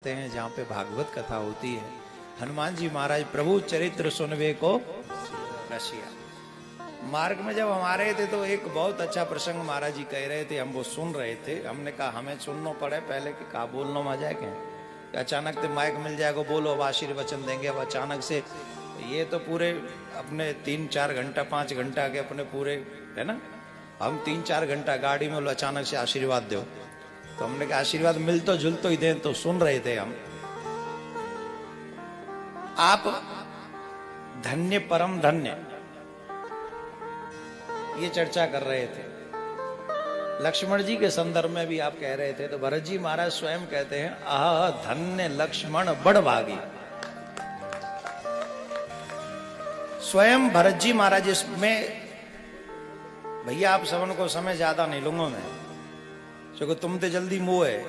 हैं जहाँ पे भागवत कथा होती है। हनुमान जी महाराज प्रभु चरित्र सुनवे को रसिया। मार्ग में जब हम आ रहे थे तो एक बहुत अच्छा प्रसंग महाराज जी कह रहे थे, हम वो सुन रहे थे। हमने कहा हमें सुनना पड़े पहले कि कहा बोलना में जाए क्या, अचानक से माइक मिल जाएगा बोलो अब आशीर्वचन देंगे। अब अचानक से ये तो पूरे अपने 3-4 घंटा 5 घंटा के अपने पूरे है ना, हम 3-4 घंटा गाड़ी में बोलो अचानक से आशीर्वाद दो, तो हमने कहा आशीर्वाद मिल तो जुल तो ही दें। तो सुन रहे थे हम, आप धन्य परम धन्य ये चर्चा कर रहे थे। लक्ष्मण जी के संदर्भ में भी आप कह रहे थे, तो भरत जी महाराज स्वयं कहते हैं आह धन्य लक्ष्मण बड़ भागी। स्वयं भरत जी महाराज इसमें, भैया आप सबन को समय ज्यादा नहीं लूंगा मैं, क्योंकि तुम तो जल्दी मुंह है।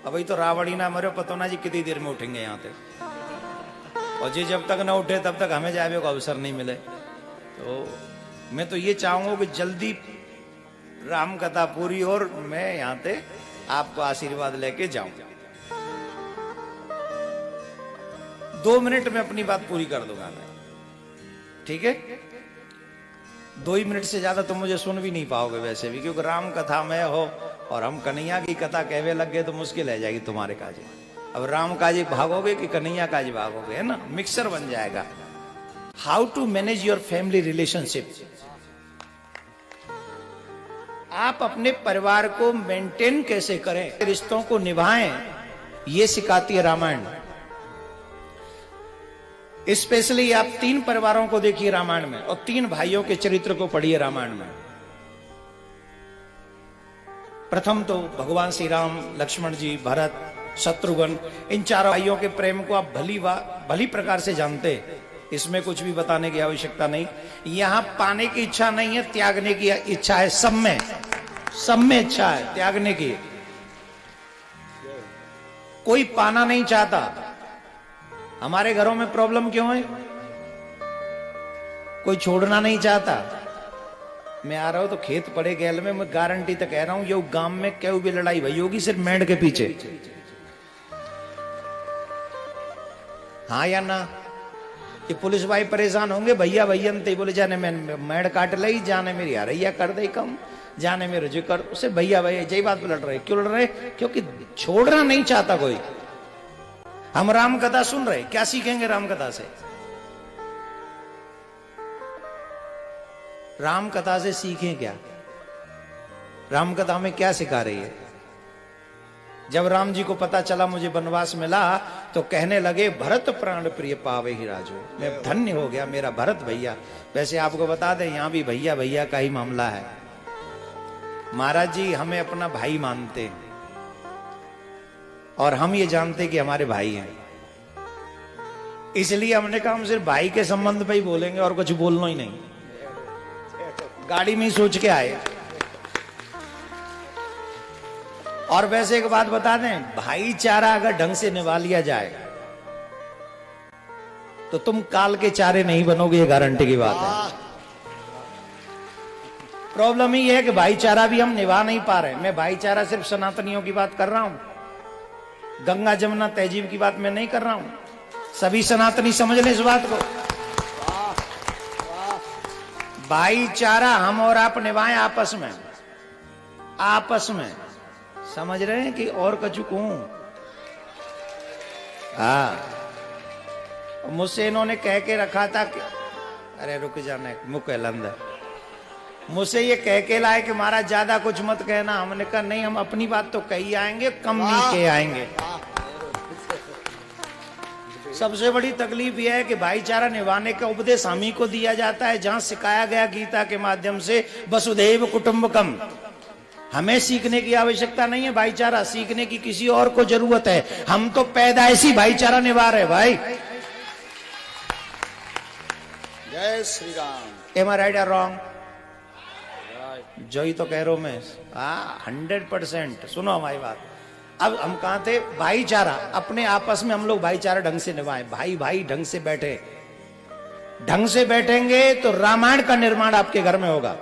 अभी तो रावणी ना मरे, पता ना जी कितनी देर में उठेंगे यहाँ पे, और जी जब तक ना उठे तब तक हमें जाने को अवसर नहीं मिले। तो मैं तो ये चाहूंगा कि जल्दी राम कथा पूरी और मैं यहाँ पे आपको आशीर्वाद लेके जाऊं। 2 मिनट में अपनी बात पूरी कर दूंगा मैं, ठीक है? 2 ही मिनट से ज्यादा तुम मुझे सुन भी नहीं पाओगे वैसे भी, क्योंकि राम कथा में हो और हम कन्हैया की कथा कहवे लग गए तो मुश्किल है जाएगी तुम्हारे काज। अब राम काज भागोगे कि कन्हैया काज भागोगे, है ना, मिक्सर बन जाएगा। How to manage your family relationship, आप अपने परिवार को मेंटेन कैसे करें, रिश्तों को निभाएं, ये सिखाती है रामायण। स्पेशली आप 3 परिवारों को देखिए रामायण में, और 3 भाइयों के चरित्र को पढ़िए रामायण में। प्रथम तो भगवान श्री राम, लक्ष्मण जी, भरत, शत्रुघ्न, इन 4 भाइयों के प्रेम को आप भली प्रकार से जानते, इसमें कुछ भी बताने की आवश्यकता नहीं। यहां पाने की इच्छा नहीं है, त्यागने की इच्छा है। सब में इच्छा है त्यागने की, कोई पाना नहीं चाहता। हमारे घरों में प्रॉब्लम क्यों है, कोई छोड़ना नहीं चाहता। मैं आ रहा हूं तो खेत पड़े गैल में, मैं गारंटी तक कह रहा हूं ये गांव में क्यों भी लड़ाई भई होगी सिर्फ मेंढ के पीछे। हाँ या ना? कि पुलिस भाई परेशान होंगे, भैया भैया बोले जाने मैं मेंढ काट ली, जाने मेरी हरैया कर दे कम, जाने मेरे जो कर, उसे भैया भैया यही बात पे लड़ रहे। क्यों लड़ रहे? क्योंकि छोड़ना नहीं चाहता कोई। हम राम कथा सुन रहे, क्या सीखेंगे राम कथा से? राम कथा से सीखें क्या? राम कथा में क्या सिखा रही है? जब राम जी को पता चला मुझे वनवास मिला, तो कहने लगे भरत प्राण प्रिय पावे ही राजो, मैं धन्य हो गया मेरा भरत भैया। वैसे आपको बता दें यहां भी भैया भैया का ही मामला है। महाराज जी हमें अपना भाई मानते हैं, और हम ये जानते कि हमारे भाई हैं, इसलिए हमने कहा हम सिर्फ भाई के संबंध पे ही बोलेंगे और कुछ बोलना ही नहीं। गाड़ी में ही सोच के आए। और वैसे एक बात बता दें, भाईचारा अगर ढंग से निभा लिया जाए तो तुम काल के चारे नहीं बनोगे, ये गारंटी की बात है। प्रॉब्लम ही है कि भाईचारा भी हम निभा नहीं पा रहे। मैं भाईचारा सिर्फ सनातनियों की बात कर रहा हूं, गंगा जमुना तहजीब की बात मैं नहीं कर रहा हूं। सभी सनातनी समझ लें इस बात को। भाईचारा हम और आप निभाएं आपस में, समझ रहे हैं कि और कछु कहूं? हाँ, मुझसे इन्होंने कह के रखा था कि अरे रुक जाने मुके लंदर, मुझसे ये कह के लाए कि महाराज ज्यादा कुछ मत कहना। हमने कहा नहीं, हम अपनी बात तो कही आएंगे, कम नहीं कह आएंगे। सबसे बड़ी तकलीफ यह है कि भाईचारा निभाने का उपदेश हम ही को दिया जाता है, जहां सिखाया गया गीता के माध्यम से वसुधैव कुटुंबकम। हमें सीखने की आवश्यकता नहीं है, भाईचारा सीखने की किसी और को जरूरत है। हम तो पैदाइशी भाईचारा निभा रहे भाई। जय श्री राम। एम आई राइट और रॉन्ग? जो ही तो कह रहा हूं मैं। 100%। सुनो हमारी बात। अब हम कहां थे? भाईचारा, अपने आपस में हम लोग भाईचारा ढंग से निभाएं। भाई भाई ढंग से बैठे, ढंग से बैठेंगे तो रामायण का निर्माण आपके घर में होगा।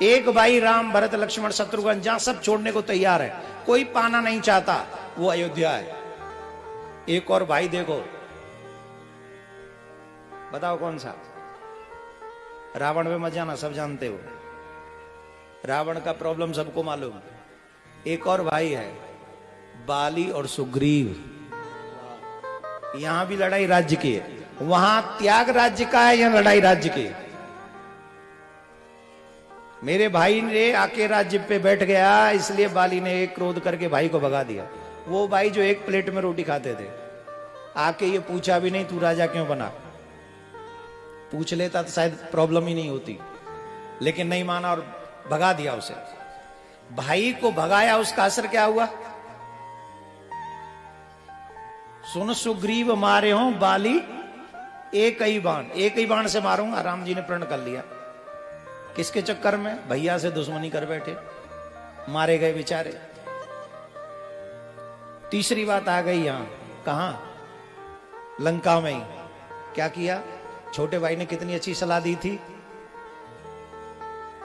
एक भाई राम, भरत, लक्ष्मण, शत्रुघ्न जहां सब छोड़ने को तैयार है, कोई पाना नहीं चाहता, वो अयोध्या है। एक और भाई देखो, बताओ कौन सा? रावण में मत जाना, सब जानते हो। रावण का प्रॉब्लम सबको मालूम। एक और भाई है, बाली और सुग्रीव। यहां भी लड़ाई राज्य की है, वहां त्याग राज्य का है, यहां लड़ाई राज्य की है। मेरे भाई ने आके राज्य पे बैठ गया, इसलिए बाली ने एक क्रोध करके भाई को भगा दिया। वो भाई जो एक प्लेट में रोटी खाते थे, आके ये पूछा भी नहीं तू राजा क्यों बना। पूछ लेता तो शायद प्रॉब्लम ही नहीं होती, लेकिन नहीं माना और भगा दिया उसे। भाई को भगाया, उसका असर क्या हुआ? सुन सुग्रीव मारे हो बाली एक ही बाण से मारूंगा। राम जी ने प्रण कर लिया। किसके चक्कर में? भैया से दुश्मनी कर बैठे, मारे गए बेचारे। तीसरी बात आ गई यहां, कहां? लंका में ही। क्या किया? छोटे भाई ने कितनी अच्छी सलाह दी थी,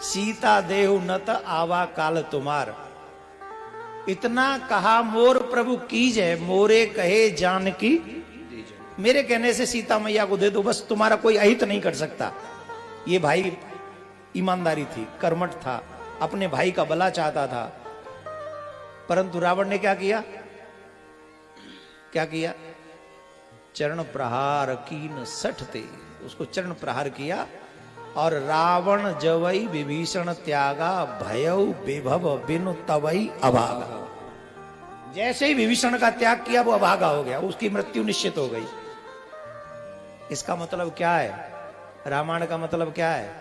सीता देहु नत आवा काल तुम्हार। इतना कहा मोर प्रभु कीजे, मोरे कहे जानकी। मेरे कहने से सीता मैया को दे दो, बस तुम्हारा कोई अहित नहीं कर सकता। ये भाई ईमानदारी थी, कर्मठ था, अपने भाई का भला चाहता था। परंतु रावण ने क्या किया? क्या किया? चरण प्रहार कीन सठते, उसको चरण प्रहार किया। और रावण जवई विभीषण त्यागा, भयउ विभव बिनु तवई अभागा। जैसे ही विभीषण का त्याग किया वो अभागा हो गया, उसकी मृत्यु निश्चित हो गई। इसका मतलब क्या है? रामायण का मतलब क्या है?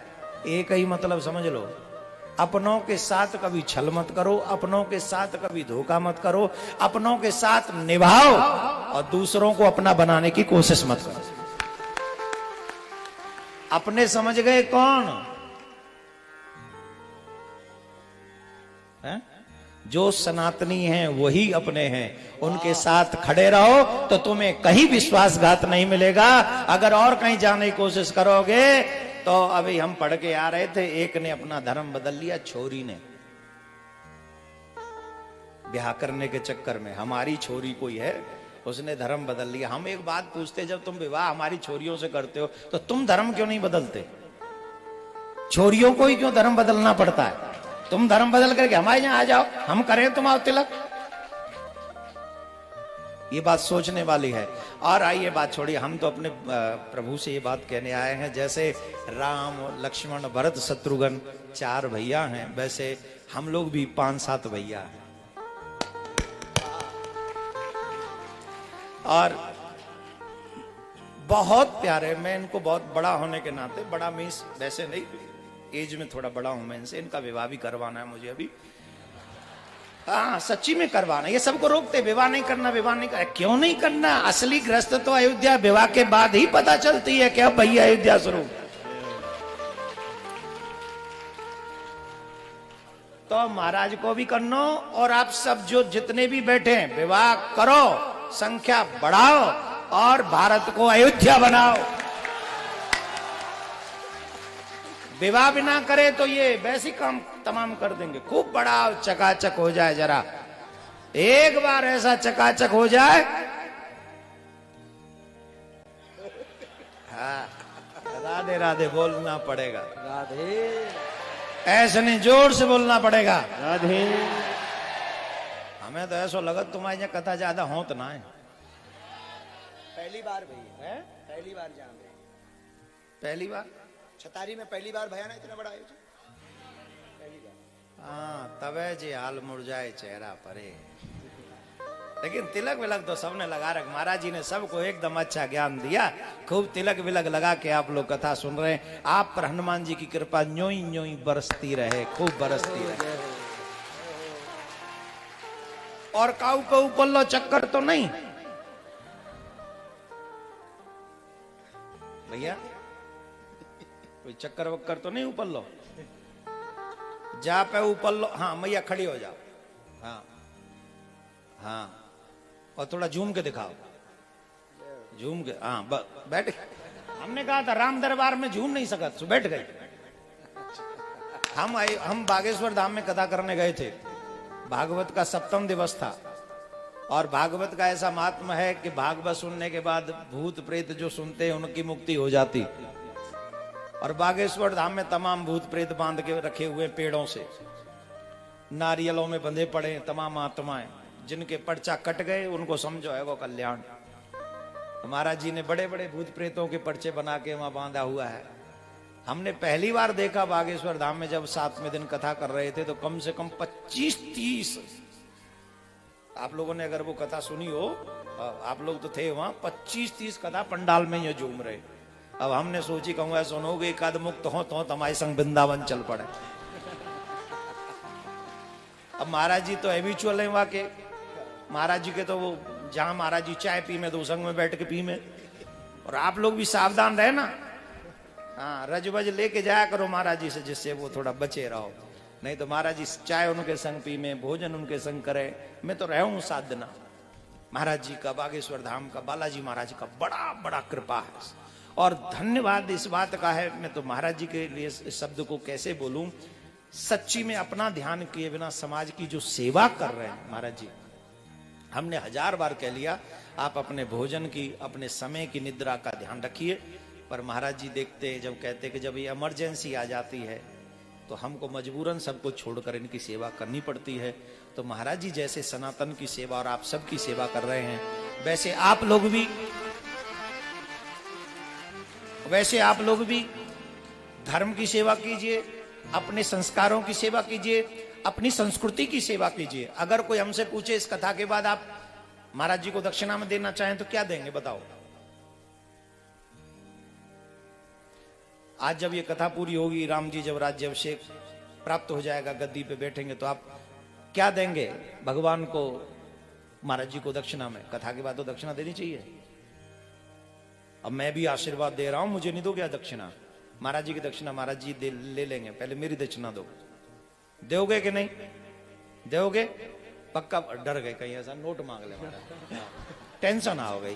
एक ही मतलब समझ लो, अपनों के साथ कभी छल मत करो, अपनों के साथ कभी धोखा मत करो, अपनों के साथ निभाओ और दूसरों को अपना बनाने की कोशिश मत करो। अपने समझ गए कौन है? जो सनातनी हैं वही अपने हैं, उनके साथ खड़े रहो तो तुम्हें कहीं विश्वासघात नहीं मिलेगा। अगर और कहीं जाने की कोशिश करोगे तो अभी हम पढ़ के आ रहे थे, एक ने अपना धर्म बदल लिया, छोरी ने ब्याह करने के चक्कर में। हमारी छोरी कोई है, उसने धर्म बदल लिया। हम एक बात पूछते, जब तुम विवाह हमारी छोरियों से करते हो तो तुम धर्म क्यों नहीं बदलते? छोरियों को ही क्यों धर्म बदलना पड़ता है? तुम धर्म बदल करके हमारे यहां आ जाओ, हम करें तुम आओ तिलक। ये बात सोचने वाली है। और आइए बात छोड़िए, हम तो अपने प्रभु से ये बात कहने आए हैं, जैसे राम लक्ष्मण भरत शत्रुघ्न 4 भैया हैं, वैसे हम लोग भी 5-7 भैया हैं। और बहुत प्यारे, मैं इनको बहुत बड़ा होने के नाते, बड़ा मीन्स वैसे नहीं, एज में थोड़ा बड़ा हूं मैं इनसे, इनका विवाह भी करवाना है मुझे अभी। हाँ सच्ची में करवाना। ये सबको रोकते, विवाह नहीं करना, विवाह नहीं करना। क्यों नहीं करना? असली ग्रस्त तो अयोध्या विवाह के बाद ही पता चलती है कि अब भैया अयोध्या शुरू। तो महाराज को भी करनो, और आप सब जो जितने भी बैठे हैं विवाह करो, संख्या बढ़ाओ और भारत को अयोध्या बनाओ। विवाह भी ना करे तो ये वैसी काम तमाम कर देंगे। खूब बड़ा चकाचक हो जाए, जरा एक बार ऐसा चकाचक हो जाए। हाँ, राधे राधे बोलना पड़ेगा, राधे। ऐसे नहीं, जोर से बोलना पड़ेगा राधे। हमें तो ऐसा लगा तुम्हारी यहाँ कथा ज्यादा हो तो ना है। पहली बार भैया, पहली बार जान रहे, पहली बार छतारी में पहली बार भैया ना इतना बड़ा आयोजन, पहली बार। हाँ, तबे जे हाल मुरझाए चेहरा परे। लेकिन तिलक विलक तो सबने लगा रख। महाराज जी ने सबको एकदम अच्छा ज्ञान दिया। खूब तिलक विलक लगा के आप लोग कथा सुन रहे हैं। आप पर हनुमान जी की कृपा न्योई न्योई बरसती रहे, खूब बरसती रहे। और काऊ को पल्लो चक्कर तो नहीं भैया, कोई चक्कर वक्कर तो नहीं ऊपर लो, जा पे ऊपर लो। हाँ मैया खड़ी हो जाओ। हाँ हाँ, और थोड़ा झूम के दिखाओ, झूम के। हाँ बैठ। हमने कहा था राम दरबार में झूम नहीं सकत, तो बैठ गए। हम बागेश्वर धाम में कथा करने गए थे, भागवत का 7वां दिवस था। और भागवत का ऐसा महात्मा है कि भागवत सुनने के बाद भूत प्रेत जो सुनते हैं उनकी मुक्ति हो जाती। और बागेश्वर धाम में तमाम भूत प्रेत बांध के रखे हुए पेड़ों से, नारियलों में बंधे पड़े तमाम आत्माएं, जिनके पर्चा कट गए उनको समझो है वो कल्याण। तो महाराज जी ने बड़े बड़े भूत प्रेतों के पर्चे बना के वहां बांधा हुआ है। हमने पहली बार देखा बागेश्वर धाम में, जब 7वें दिन कथा कर रहे थे तो कम से कम 25-30, आप लोगों ने अगर वो कथा सुनी हो, आप लोग तो थे वहां, 25-30 कथा पंडाल में ये झूम रहे। अब हमने सोची कहूंगा सुनोगे कद मुक्त हो तो हमारे संग वृंदावन चल पड़े। अब महाराज जी तो हैबिचुअल है वहां के, महाराज जी के तो वो जहां महाराज जी चाय पी में तो संग में बैठ के पी में। और आप लोग भी सावधान रहे ना, हाँ रजबज लेके जाया करो महाराज जी से, जिससे वो थोड़ा बचे रहो। नहीं तो महाराज जी चाय उनके संग पी में, भोजन उनके संग करे। मैं तो रहा हूं साधना, महाराज जी का, बागेश्वर धाम का, बालाजी महाराज का बड़ा बड़ा कृपा है। और धन्यवाद इस बात का है, मैं तो महाराज जी के लिए इस शब्द को कैसे बोलूं, सच्ची में अपना ध्यान किए बिना समाज की जो सेवा कर रहे हैं महाराज जी। हमने 1000 बार कह लिया आप अपने भोजन की, अपने समय की, निद्रा का ध्यान रखिए, पर महाराज जी देखते जब कहते कि जब ये इमरजेंसी आ जाती है तो हमको मजबूरन सबको छोड़कर इनकी सेवा करनी पड़ती है। तो महाराज जी जैसे सनातन की सेवा और आप सबकी सेवा कर रहे हैं, वैसे आप लोग भी धर्म की सेवा कीजिए, अपने संस्कारों की सेवा कीजिए, अपनी संस्कृति की सेवा कीजिए। अगर कोई हमसे पूछे इस कथा के बाद आप महाराज जी को दक्षिणा में देना चाहें तो क्या देंगे बताओ? आज जब ये कथा पूरी होगी, राम जी जब राज्याभिषेक प्राप्त हो जाएगा, गद्दी पे बैठेंगे, तो आप क्या देंगे भगवान को, महाराज जी को दक्षिणा में? कथा के बाद तो दक्षिणा देनी चाहिए। अब मैं भी आशीर्वाद दे रहा हूं, मुझे नहीं दो क्या दक्षिणा? महाराज जी की दक्षिणा महाराज जी ले लेंगे, पहले मेरी दक्षिणा दो। दोगे कि नहीं दोगे? पक्का? डर गए कहीं ऐसा नोट मांग ले महाराज, टेंशन आ गई।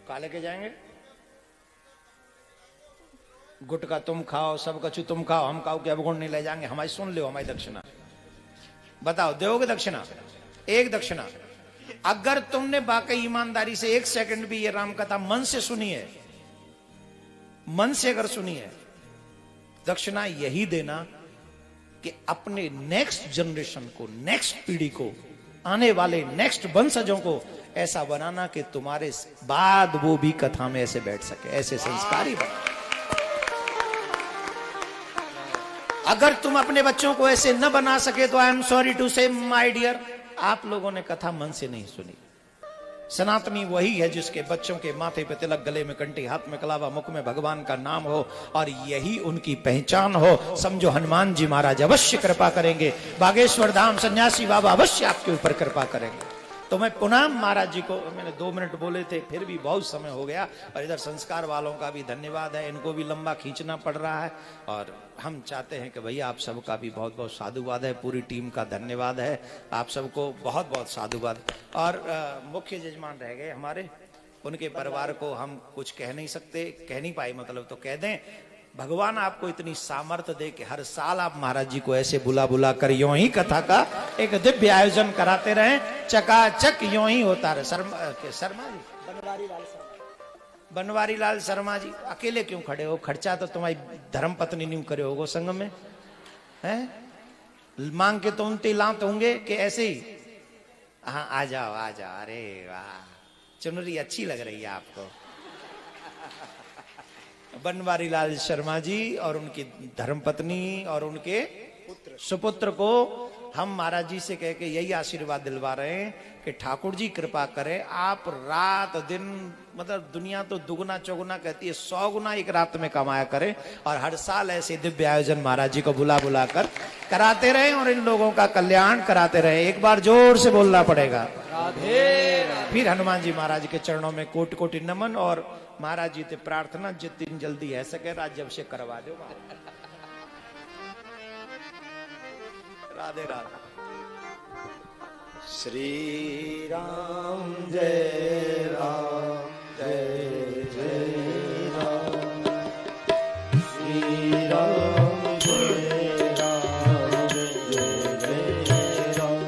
कहा लेके जाएंगे? गुटका तुम खाओ, सब कछु तुम खाओ, हम खाओ के अवगुण नहीं ले जाएंगे। हमारी सुन लो, हमारी दक्षिणा बताओ, दोगे दक्षिणा? एक दक्षिणा। अगर तुमने वाकई ईमानदारी से 1 सेकंड भी ये राम कथा मन से सुनी है, मन से अगर सुनी है, दक्षिणा यही देना कि अपने नेक्स्ट जनरेशन को, नेक्स्ट पीढ़ी को, आने वाले नेक्स्ट वंशजों को ऐसा बनाना कि तुम्हारे बाद वो भी कथा में ऐसे बैठ सके, ऐसे संस्कारी बना। अगर तुम अपने बच्चों को ऐसे न बना सके तो आई एम सॉरी टू से माय डियर, आप लोगों ने कथा मन से नहीं सुनी। सनातनी वही है जिसके बच्चों के माथे पे तिलक, गले में कंठी, हाथ में कलावा, मुख में भगवान का नाम हो और यही उनकी पहचान हो। समझो हनुमान जी महाराज अवश्य कृपा करेंगे, बागेश्वर धाम सन्यासी बाबा अवश्य आपके ऊपर कृपा करेंगे। तो मैं पुनः महाराज जी को, मैंने 2 मिनट बोले थे, फिर भी बहुत समय हो गया, और इधर संस्कार वालों का भी धन्यवाद है, इनको भी लंबा खींचना पड़ रहा है। और हम चाहते हैं कि भैया आप सबका भी बहुत बहुत साधुवाद है, पूरी टीम का धन्यवाद है, आप सबको बहुत बहुत साधुवाद। और मुख्य जजमान रह गए हमारे, उनके परिवार को हम कुछ कह नहीं सकते, कह नहीं पाए मतलब तो कह दें, भगवान आपको इतनी सामर्थ्य दे कि हर साल आप महाराज जी को ऐसे बुला बुला कर यूं ही कथा का एक दिव्य आयोजन कराते रहें, चकाचक यूं ही होता रहे। शर्मा जी, बनवारी लाल शर्मा जी, अकेले क्यों खड़े हो? खर्चा तो तुम्हारी धर्म पत्नी नहीं करे होगो संग में, हैं? मांग के तुम तिलांत होंगे कि ऐसे ही? हाँ आ जाओ आ जाओ। अरे वाह, चुनरी अच्छी लग रही है आपको। बनवारी लाल शर्मा जी और उनकी धर्मपत्नी और उनके सुपुत्र को हम महाराज जी से कह के यही आशीर्वाद दिलवा रहे हैं कि ठाकुर जी कृपा करें, आप रात दिन, मतलब दुनिया तो दुगुना चौगुना कहती है, 100 गुना एक रात में कमाया करें, और हर साल ऐसे दिव्य आयोजन महाराज जी को बुला बुला कर कराते रहे और इन लोगों का कल्याण कराते रहे। एक बार जोर से बोलना पड़ेगा राधे। फिर हनुमान जी महाराज के चरणों में कोटि कोटि नमन, और महाराज जी से प्रार्थना जितनी जल्दी है सके राज्याभिषेक करवा दो। राधे राधे। श्री राम जय राम जय जय राम, श्री राम जय राम जय जय राम।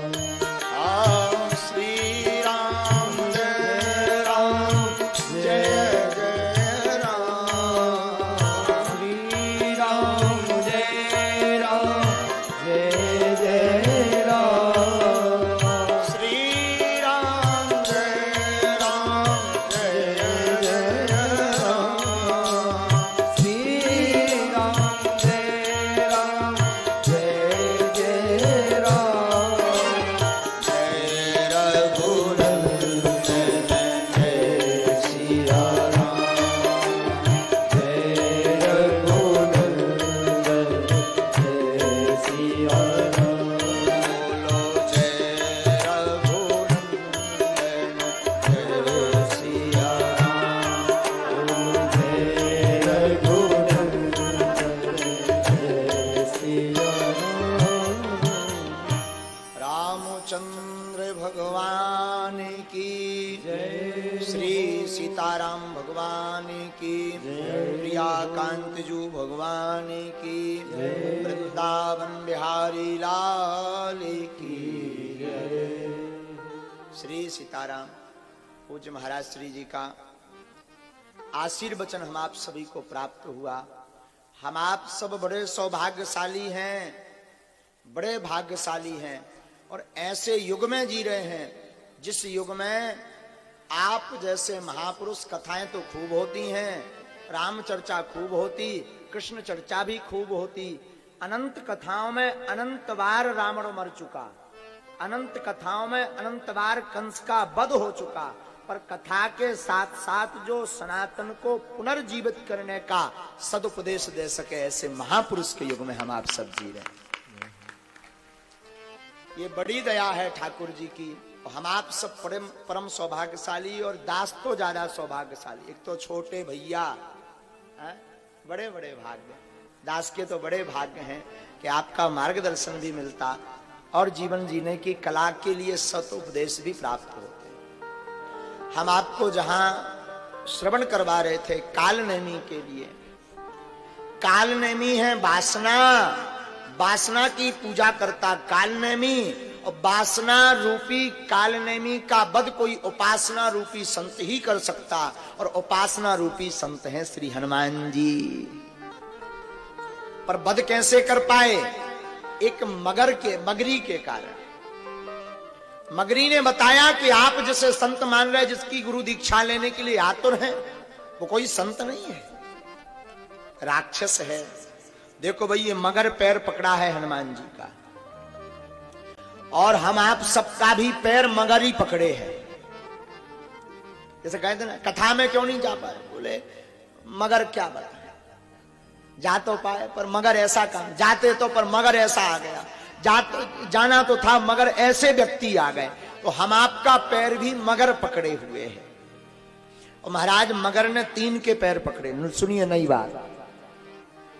भगवान की जय, श्री सीताराम भगवान की जय, प्रिया कांतजू भगवान की जय, वृंदावन बिहारी लाल की जय। श्री सीताराम। पूज्य महाराज श्री जी का आशीर्वचन हम आप सभी को प्राप्त हुआ। हम आप सब बड़े सौभाग्यशाली हैं, बड़े भाग्यशाली हैं और ऐसे युग में जी रहे हैं जिस युग में आप जैसे महापुरुष कथाएं तो खूब होती हैं, राम चर्चा खूब होती, कृष्ण चर्चा भी खूब होती। अनंत कथाओं में अनंत बार रावण मर चुका, अनंत कथाओं में अनंत बार कंस का वध हो चुका, पर कथा के साथ साथ जो सनातन को पुनर्जीवित करने का सदुपदेश दे सके ऐसे महापुरुष के युग में हम आप सब जी रहे हैं। ये बड़ी दया है ठाकुर जी की। हम आप सब परम सौभाग्यशाली और दास तो ज्यादा सौभाग्यशाली। एक तो छोटे भैया बड़े बड़े भाग्य, दास के तो बड़े भाग्य हैं कि आपका मार्गदर्शन भी मिलता और जीवन जीने की कला के लिए सदुपदेश भी प्राप्त होते। हम आपको जहां श्रवण करवा रहे थे कालनेमी के लिए, कालनेमी है वासना, वासना की पूजा करता कालनेमी, और वासना रूपी कालनेमी का वध कोई उपासना रूपी संत ही कर सकता, और उपासना रूपी संत हैं श्री हनुमान जी। पर वध कैसे कर पाए? एक मगरी के कारण। मगरी ने बताया कि आप जिसे संत मान रहे, जिसकी गुरु दीक्षा लेने के लिए आतुर हैं, वो कोई संत नहीं है, राक्षस है। देखो भाई, ये मगर पैर पकड़ा है हनुमान जी का, और हम आप सबका भी पैर मगर ही पकड़े हैं। जैसे कहते ना, कथा में क्यों नहीं जा पाए? बोले मगर क्या बताए, जा तो पाए पर मगर ऐसा काम, जाते तो पर मगर ऐसा आ गया, जाना तो था मगर ऐसे व्यक्ति आ गए। तो हम आपका पैर भी मगर पकड़े हुए हैं। और महाराज मगर ने 3 के पैर पकड़े। सुनिए नई बात,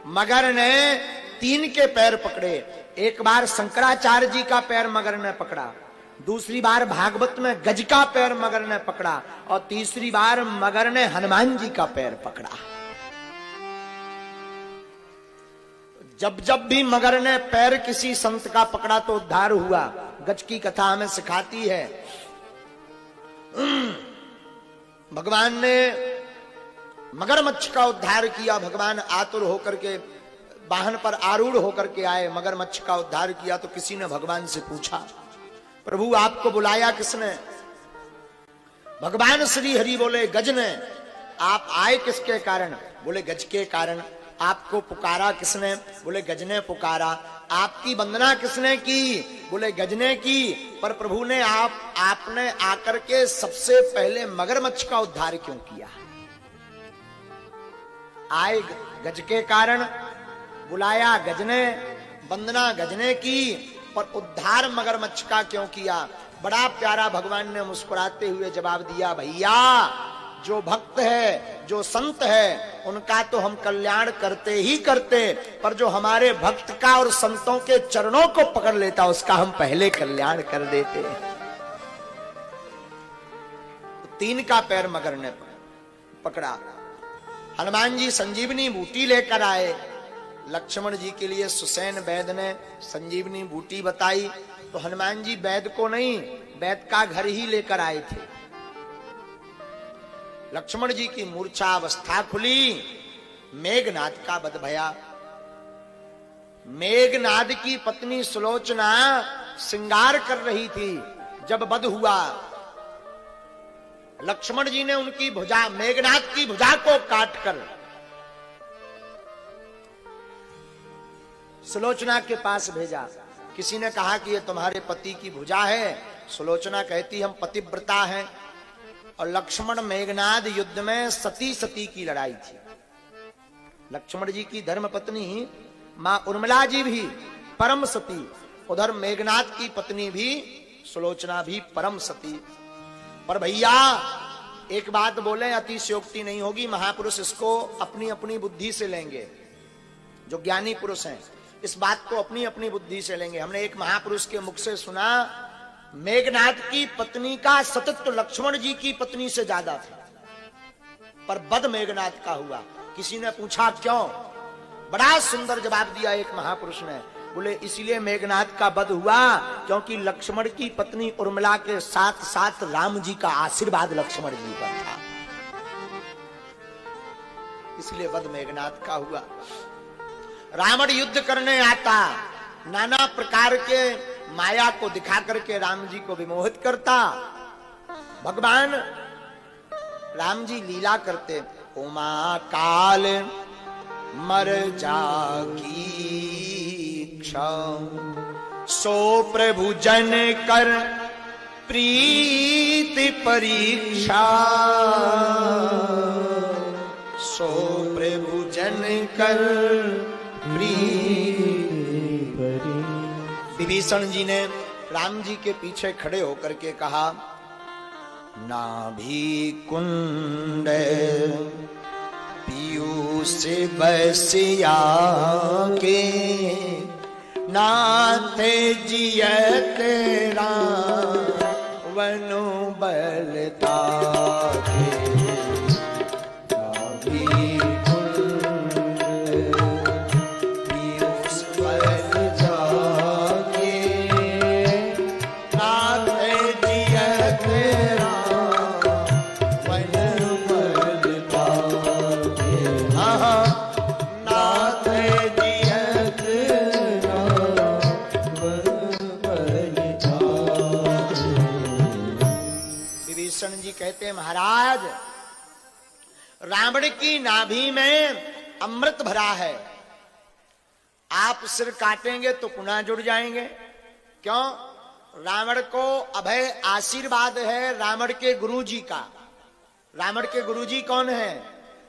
मगर ने 3 के पैर पकड़े। एक बार शंकराचार्य जी का पैर मगर ने पकड़ा, दूसरी बार भागवत में गज का पैर मगर ने पकड़ा, और तीसरी बार मगर ने हनुमान जी का पैर पकड़ा। जब जब भी मगर ने पैर किसी संत का पकड़ा तो उद्धार हुआ। गज की कथा हमें सिखाती है। भगवान ने मगरमच्छ का उद्धार किया। भगवान आतुर होकर के वाहन पर आरूढ़ होकर के आए, मगरमच्छ का उद्धार किया। तो किसी ने भगवान से पूछा, प्रभु आपको बुलाया किसने? भगवान श्री हरि बोले, गज ने। आप आए किसके कारण? बोले गज के कारण। आपको पुकारा किसने? बोले गज ने पुकारा। आपकी वंदना किसने की? बोले गज ने की। पर प्रभु ने आपने आकर के सबसे पहले मगरमच्छ का उद्धार क्यों किया? आए गज के कारण, बुलाया गज ने, वंदना गज ने की, पर उद्धार मगरमच्छ का क्यों किया? बड़ा प्यारा भगवान ने मुस्कुराते हुए जवाब दिया, भैया जो भक्त है, जो संत है, उनका तो हम कल्याण करते ही करते, पर जो हमारे भक्त का और संतों के चरणों को पकड़ लेता उसका हम पहले कल्याण कर देते। 3 का पैर मगर ने पकड़ा। हनुमान जी संजीवनी बूटी लेकर आए। लक्ष्मण जी के लिए सुसैन वैद्य ने संजीवनी बूटी बताई, तो हनुमान जी वैद्य को नहीं, वैद्य का घर ही लेकर आए थे। लक्ष्मण जी की मूर्छा अवस्था खुली, मेघनाद का वध भया। मेघनाद की पत्नी सुलोचना श्रृंगार कर रही थी। जब वध हुआ, लक्ष्मण जी ने उनकी भुजा, मेघनाद की भुजा को काटकर सुलोचना के पास भेजा। किसी ने कहा कि ये तुम्हारे पति की भुजा है। सुलोचना कहती हम पतिव्रता हैं। और लक्ष्मण मेघनाद युद्ध में सती की लड़ाई थी। लक्ष्मण जी की धर्म पत्नी मां उर्मिला जी भी परम सती, उधर मेघनाद की पत्नी भी सुलोचना भी परम सती। पर भैया एक बात बोले, अतिशयोक्ति नहीं होगी, महापुरुष इसको अपनी अपनी बुद्धि से लेंगे। जो ज्ञानी पुरुष हैं इस बात को अपनी अपनी बुद्धि से लेंगे। हमने एक महापुरुष के मुख से सुना मेघनाथ की पत्नी का सतत्व लक्ष्मण जी की पत्नी से ज्यादा था, पर बद मेघनाथ का हुआ। किसी ने पूछा क्यों? बड़ा सुंदर जवाब दिया एक महापुरुष ने, बोले इसलिए मेघनाथ का बद हुआ क्योंकि लक्ष्मण की पत्नी उर्मिला के साथ साथ राम जी का आशीर्वाद लक्ष्मण जी पर था, इसलिए बद मेघनाथ का हुआ। रावण युद्ध करने आता, नाना प्रकार के माया को दिखा करके राम जी को विमोहित करता। भगवान राम जी लीला करते, उमा काल मर जाकी इच्छा, सो प्रभु जन कर प्रीति परीक्षा, सो प्रभु जन कर प्रीति। विभीषण जी ने राम जी के पीछे खड़े होकर के कहा, नाभि कुंड पीयूष बसिया के, नाथ जियत रावण बलता के, नाभि कुंड पीयूष बल जाके, नाथ जियत रावण बलता के, नाथ जियत विभीषण जी कहते हैं, महाराज रावण की नाभि में अमृत भरा है, आप सिर काटेंगे तो पुनः जुड़ जाएंगे। क्यों? रावण को अभय आशीर्वाद है रावण के गुरुजी का। रावण के गुरुजी कौन है?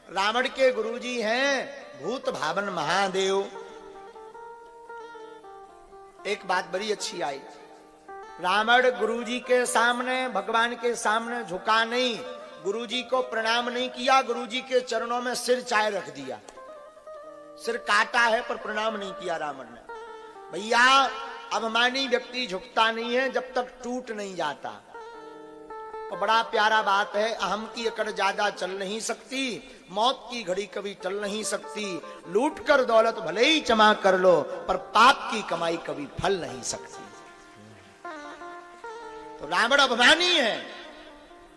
रावण के गुरुजी हैं भूत भावन महादेव। एक बात बड़ी अच्छी आई, रावण गुरुजी के सामने, भगवान के सामने झुका नहीं, गुरुजी को प्रणाम नहीं किया, गुरुजी के चरणों में सिर चाय रख दिया। सिर काटा है पर प्रणाम नहीं किया रावण ने। भैया अभिमानी व्यक्ति झुकता नहीं है जब तक टूट नहीं जाता। और बड़ा प्यारा बात है, अहम की अकड़ ज्यादा चल नहीं सकती, मौत की घड़ी कभी टल नहीं सकती। लूट कर दौलत भले ही जमा कर लो, पर पाप की कमाई कभी फल नहीं सकती। तो रावण अभिमानी है।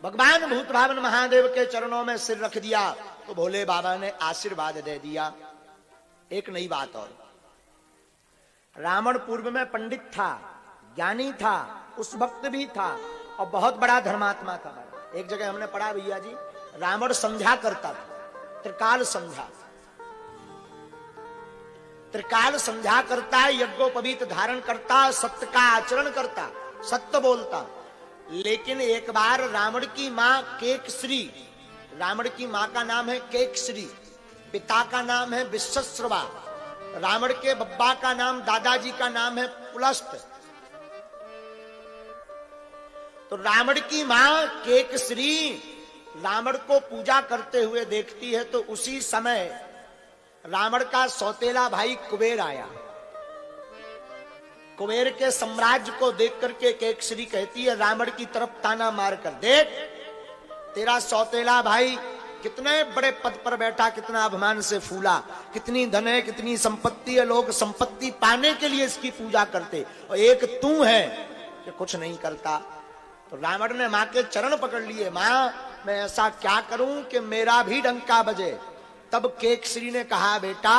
भगवान भूत भावन महादेव के चरणों में सिर रख दिया तो भोले बाबा ने आशीर्वाद दे दिया। एक नई बात और, रावण पूर्व में पंडित था, ज्ञानी था, उस वक्त भी था और बहुत बड़ा धर्मात्मा था। एक जगह हमने पढ़ा भैया जी, रावण संध्या करता था, त्रिकाल संध्या। त्रिकाल संध्या करता है, यज्ञोपवीत धारण करता, सत्य का आचरण करता, सत्य बोलता। लेकिन एक बार रावण की मां केकश्री, रावण की मां का नाम है केकश्री, पिता का नाम है विश्वश्रवा, रावण के बब्बा का नाम, दादाजी का नाम है पुलस्त। तो रावण की मां केकश्री रावण को पूजा करते हुए देखती है तो उसी समय रावण का सौतेला भाई कुबेर आया। कुबेर के साम्राज्य को देख करके केकश्री कहती है रावण की तरफ ताना मारकर, देख तेरा सौतेला भाई कितने बड़े पद पर बैठा, कितना अभिमान से फूला, कितनी धन है, कितनी संपत्ति है, लोग संपत्ति पाने के लिए इसकी पूजा करते, और एक तू है कि कुछ नहीं करता। तो रावण ने मां के चरण पकड़ लिए, मां मैं ऐसा क्या करूं कि मेरा भी डंका बजे। तब केकश्री ने कहा, बेटा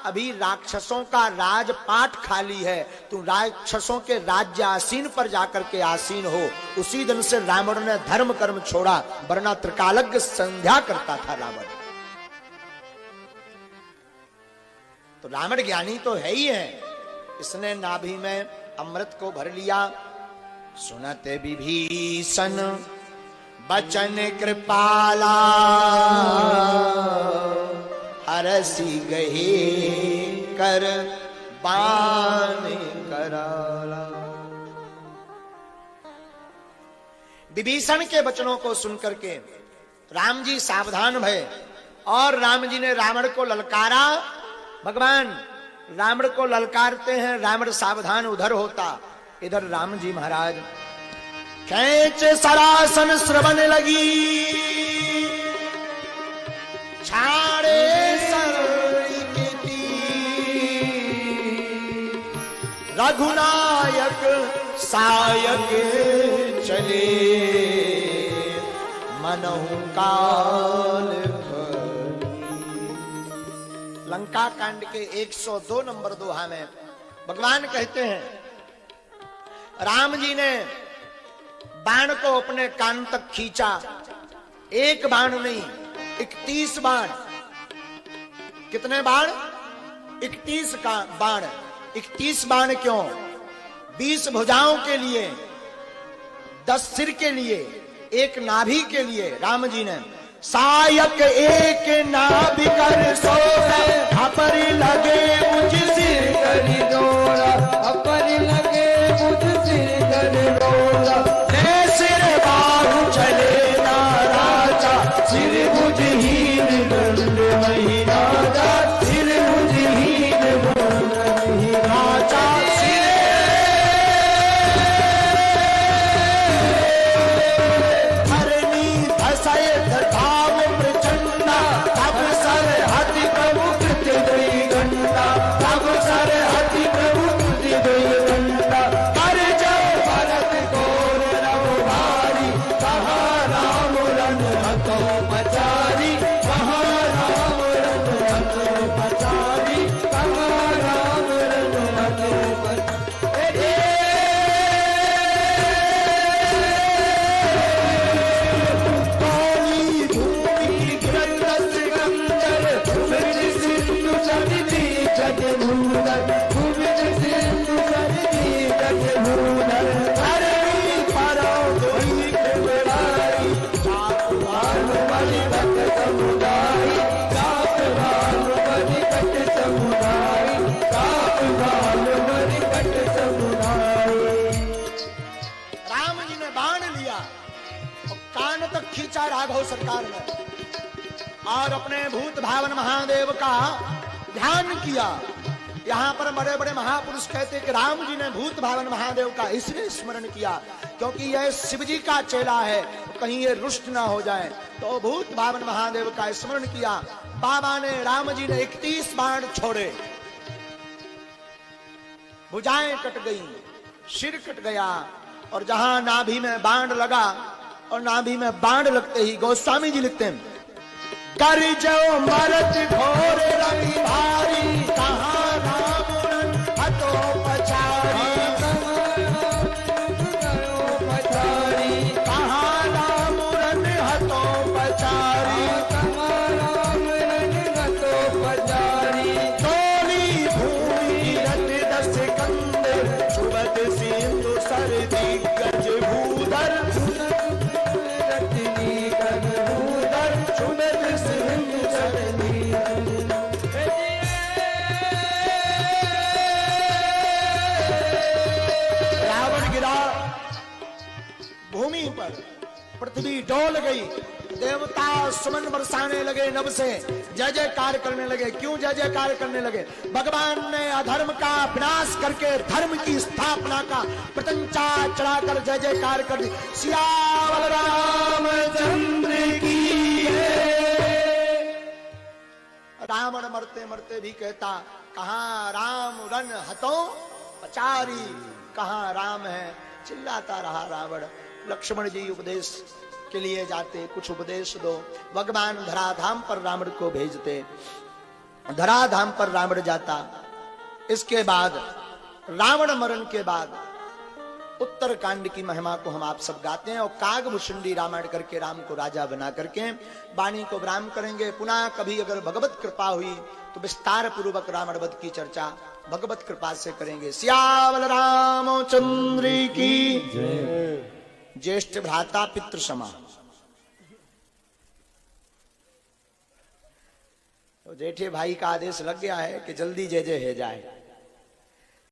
अभी राक्षसों का राजपाट खाली है, तू राक्षसों के राज्य आसीन पर जाकर के आसीन हो। उसी दिन से रावण ने धर्म कर्म छोड़ा, वरना त्रिकालज्ञ संध्या करता था रावण। तो रावण ज्ञानी तो है ही है, इसने नाभि में अमृत को भर लिया। सुनत विभीषण बचन कृपाला, हरसी गहे कर बान कराला। विभीषण के वचनों को सुनकर के राम जी सावधान भये और राम जी ने रावण को ललकारा। भगवान रावण को ललकारते हैं, रावण सावधान उधर होता, इधर राम जी महाराज खेच सरासन श्रवण लगी, छाड़े सरई के तीर, रघुनायक सायक चले, मनहु काल लंका कांड के 102 नंबर दोहा में भगवान कहते हैं, राम जी ने बाण को अपने कान तक खींचा, एक बाण नहीं 31 बाण। कितने बाण? 31 का बाण। 31 बाण क्यों? 20 भुजाओं के लिए, 10 सिर के लिए, एक नाभि के लिए। राम जी ने सायक एक नाभि कर सोए, अपर लगे मुझ सिर करी डोरा, अपर लगे मुझ सिर करी डोरा, ले सिर बाहु चले ना राजा, सिर बुझहीन दंड वही राजा, सिर बुझहीन दंड वही राजा, धरनी धसय धाम प्रचंडा, तब सर हति प्रभु कृत्य दई घंटा, तब सर हति प्रभु कृत्य दई घंटा, कर जय भरत घोर रघुभारी, कहा राम रन हतो पचारी, कहा राम रन हतो पचारी, कहा राम रन हतो पचारी। राम जी ने बाण लिया और कान तक खींचा राघव सरकार ने, और अपने भूत भावन महादेव का ध्यान किया। यहाँ पर बड़े बड़े महापुरुष कहते हैं कि राम जी ने भूत भावन महादेव का इसलिए स्मरण किया क्योंकि यह शिव जी का चेला है, कहीं ये रुष्ट ना हो जाए, तो भूत भावन महादेव का स्मरण किया। बाबा ने, राम जी ने 31 बाण छोड़े, भुजाएं कट गई, सिर कट गया, और जहां नाभि में बाण लगा, और नाभि में बाण लगते ही गोस्वामी जी लिखते हैं, कर जो मरत घोर रवि भारी, कहाँ राम रन हतो पचारी, कहाँ राम रन हतो पचारी, डोली भूमि रट दस कंदर, सुबद सिंधु सर दिग्गज भूधर, रटनी कर भूधर, सुबद सिंधु सर रावण गिरा भूमि पर, पृथ्वी डोल गई, देवता सुमन बरसाने लगे, नभ से जय जयकार करने लगे। क्यों जय जयकार करने लगे? भगवान ने अधर्म का विनाश करके धर्म की स्थापना का प्रतंचा चढ़ाकर जय जयकार कर दी। सियावल रामचंद्र की रावण मरते मरते भी कहता, कहाँ राम रन हतो पचारी, कहाँ राम है, चिल्लाता रहा रावण। लक्ष्मण जी उपदेश के लिए जाते, कुछ उपदेश दो। भगवान धराधाम पर रावण को भेजते, धराधाम पर रावण जाता। इसके बाद रावण मरण के बाद उत्तरकांड की महिमा को हम आप सब गाते हैं, और कागभूषुंडी रामायण करके राम को राजा बना करके वाणी को विराम करेंगे। पुनः कभी अगर भगवत कृपा हुई तो विस्तार पूर्वक रावण वध की चर्चा भगवत कृपा से करेंगे। सियावल रामचंद्र की ज्येष्ठ भ्राता पितृ समा। तो जेठे भाई का आदेश लग गया है कि जल्दी जय जय है जाए।